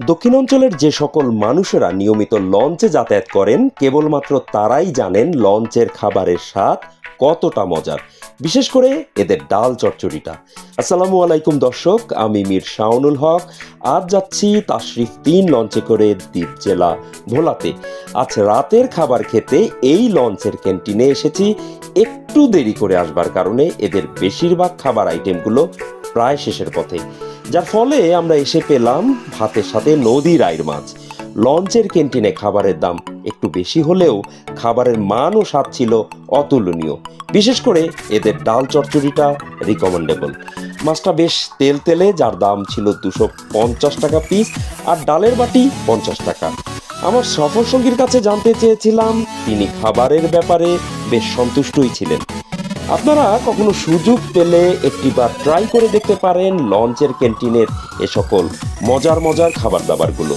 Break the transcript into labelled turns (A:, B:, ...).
A: দক্ষিণাঞ্চলের যে সকল মানুষেরা নিয়মিত লঞ্চে যাতায়াত করেন কেবলমাত্র তারাই জানেন লঞ্চের খাবারের স্বাদ কতটা মজার, বিশেষ করে এদের ডাল চচ্চড়িটা। আসসালামু আলাইকুম দর্শক, আমি মীর শাওনুল হক। আজ যাচ্ছি তাশরিফ ৩ লঞ্চে করে দ্বীপ জেলা ভোলাতে। আজ রাতের খাবার খেতে এই লঞ্চের ক্যান্টিনে এসেছি। একটু দেরি করে আসবার কারণে এদের বেশিরভাগ খাবার আইটেমগুলো প্রায় শেষের পথে, যার ফলে আমরা এসে পেলাম ভাতের সাথে নদীর আইড় মাছ। লঞ্চের ক্যান্টিনে খাবারের দাম একটু বেশি হলেও খাবারের মান ও স্বাদ ছিল অতুলনীয়। বিশেষ করে এদের ডাল চচ্চড়িটা রিকমেন্ডেবল। মাছটা বেশ তেলে, যার দাম ছিল 250 টাকা পিস, আর ডালের বাটি 50 টাকা। আমার সফর সঙ্গীর কাছে জানতে চেয়েছিলাম, তিনি খাবারের ব্যাপারে বেশ সন্তুষ্টই ছিলেন। আপনারা কখনো সুযোগ পেলে একটিবার ট্রাই করে দেখতে পারেন লঞ্চের ক্যান্টিনের এ সকল মজার মজার খাবার দাবারগুলো।